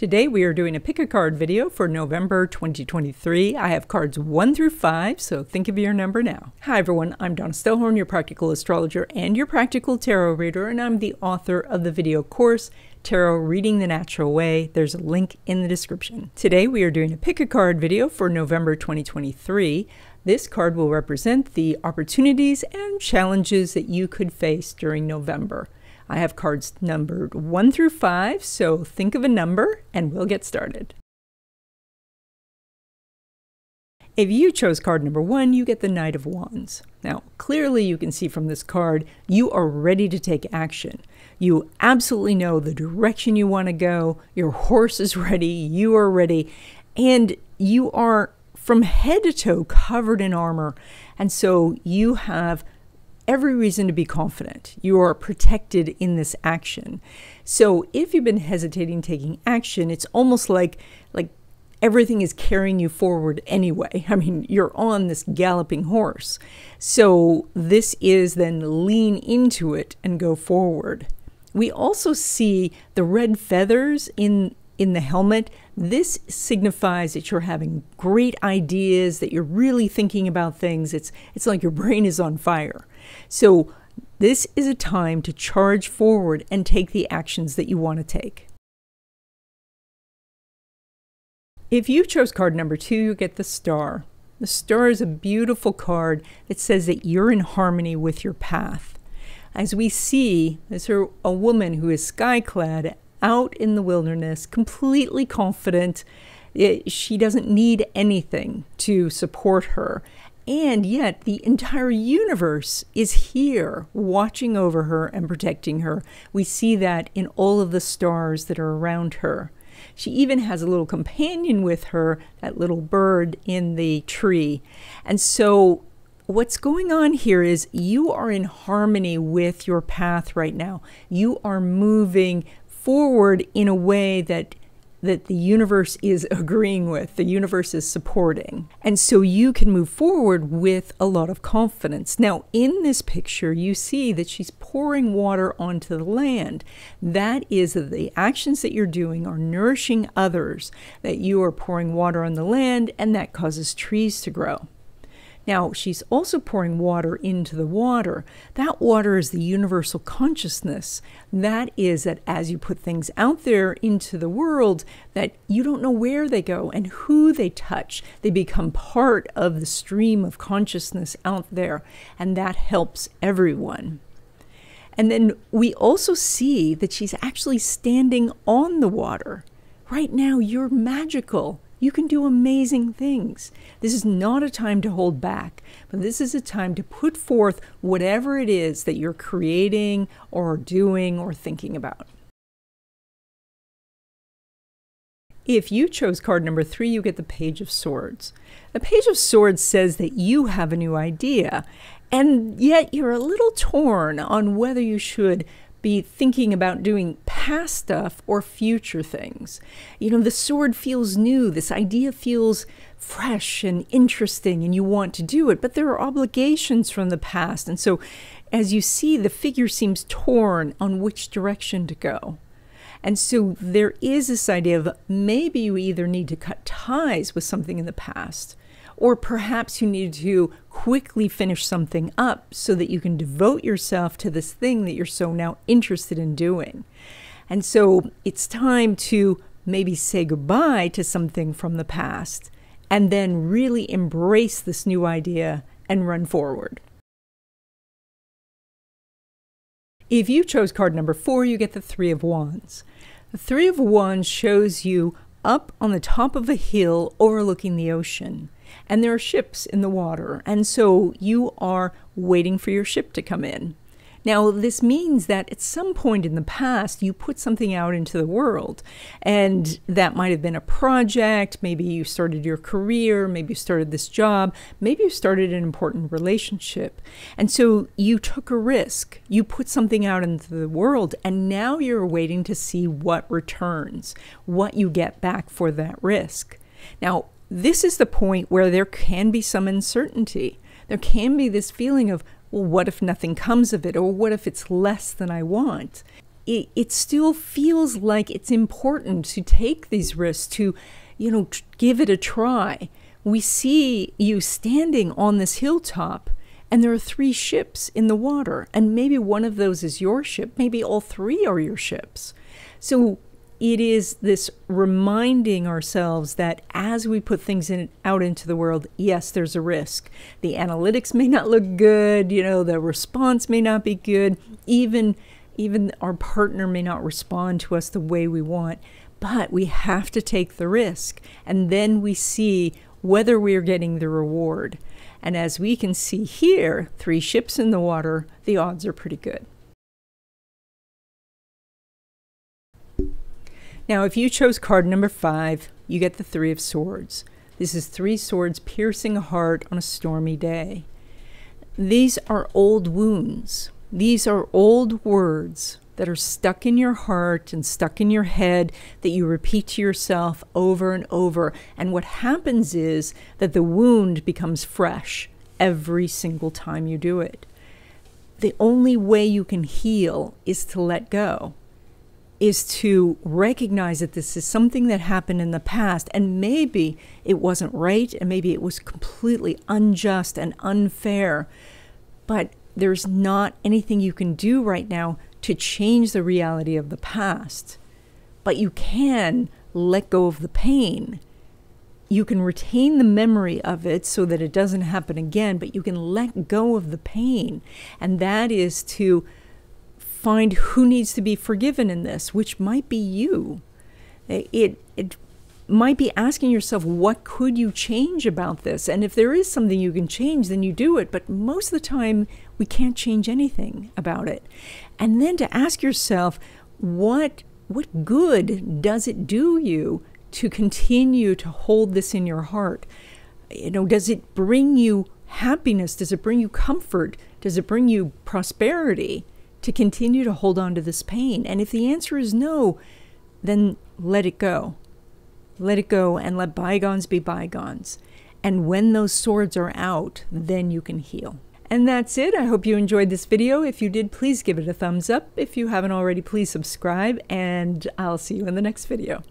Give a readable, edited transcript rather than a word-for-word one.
Today we are doing a pick a card video for November 2023. I have cards 1 through 5, so think of your number now. Hi everyone, I'm Donna Stellhorn, your practical astrologer and your practical tarot reader, and I'm the author of the video course, Tarot Reading the Natural Way. There's a link in the description. Today we are doing a pick a card video for November 2023. This card will represent the opportunities and challenges that you could face during November. I have cards numbered 1 through 5, so think of a number and we'll get started. If you chose card number 1, you get the Knight of Wands. Now, clearly you can see from this card, you are ready to take action. You absolutely know the direction you want to go, your horse is ready, you are ready, and you are from head to toe covered in armor, and so you have every reason to be confident. You are protected in this action. So if you've been hesitating taking action, it's almost like everything is carrying you forward anyway. I mean, you're on this galloping horse. So this is then lean into it and go forward. We also see the red feathers in the helmet. This signifies that you're having great ideas, that you're really thinking about things. It's like your brain is on fire. So this is a time to charge forward and take the actions that you want to take. If you chose card number 2, you get the Star. The Star is a beautiful card that says that you're in harmony with your path. As we see, there's a woman who is sky-clad out in the wilderness, completely confident. She doesn't need anything to support her. And yet the entire universe is here watching over her and protecting her. We see that in all of the stars that are around her. She even has a little companion with her, that little bird in the tree. And so what's going on here is you are in harmony with your path right now. You are moving forward in a way that the universe is agreeing with, the universe is supporting. And so you can move forward with a lot of confidence. Now, in this picture, you see that she's pouring water onto the land. That is that the actions that you're doing are nourishing others, that you are pouring water on the land, and that causes trees to grow. Now, she's also pouring water into the water. That water is the universal consciousness. That is that as you put things out there into the world, that you don't know where they go and who they touch. They become part of the stream of consciousness out there, and that helps everyone. And then we also see that she's actually standing on the water. Right now, you're magical. You can do amazing things. This is not a time to hold back, but this is a time to put forth whatever it is that you're creating or doing or thinking about. If you chose card number 3, you get the Page of Swords. The Page of Swords says that you have a new idea, and yet you're a little torn on whether you should be thinking about doing past stuff or future things. You know, the sword feels new, this idea feels fresh and interesting, and you want to do it, but there are obligations from the past. And so as you see, the figure seems torn on which direction to go. And so there is this idea of maybe you either need to cut ties with something in the past, or perhaps you need to quickly finish something up so that you can devote yourself to this thing that you're so now interested in doing. And so it's time to maybe say goodbye to something from the past and then really embrace this new idea and run forward. If you chose card number 4, you get the 3 of Wands. The 3 of Wands shows you up on the top of a hill overlooking the ocean. And there are ships in the water, and so you are waiting for your ship to come in. Now, this means that at some point in the past, you put something out into the world, and that might have been a project, maybe you started your career, maybe you started this job, maybe you started an important relationship. And so you took a risk, you put something out into the world, and now you're waiting to see what returns, what you get back for that risk. Now, this is the point where there can be some uncertainty. There can be this feeling of, well, what if nothing comes of it? Or what if it's less than I want? it still feels like it's important to take these risks, to, give it a try. We see you standing on this hilltop, and there are 3 ships in the water, and maybe one of those is your ship, maybe all 3 are your ships. So it is this reminding ourselves that as we put things out into the world, yes, there's a risk. The analytics may not look good, the response may not be good, even our partner may not respond to us the way we want, but we have to take the risk, and then we see whether we're getting the reward. And as we can see here, 3 ships in the water, the odds are pretty good. Now, if you chose card number 5, you get the 3 of Swords. This is 3 swords piercing a heart on a stormy day. These are old wounds. These are old words that are stuck in your heart and stuck in your head that you repeat to yourself over and over. And what happens is that the wound becomes fresh every single time you do it. The only way you can heal is to let go, is to recognize that this is something that happened in the past, and maybe it wasn't right, and maybe it was completely unjust and unfair, but there's not anything you can do right now to change the reality of the past. But you can let go of the pain. You can retain the memory of it so that it doesn't happen again, but you can let go of the pain. And that is to find who needs to be forgiven in this, which might be you. It might be asking yourself, what could you change about this? And if there is something you can change, then you do it. But most of the time, we can't change anything about it. And then to ask yourself, what good does it do you to continue to hold this in your heart? Does it bring you happiness? Does it bring you comfort? Does it bring you prosperity to continue to hold on to this pain? And if the answer is no, then let it go. Let it go and let bygones be bygones. And when those swords are out, then you can heal. And that's it. I hope you enjoyed this video. If you did, please give it a thumbs up. If you haven't already, please subscribe, and I'll see you in the next video.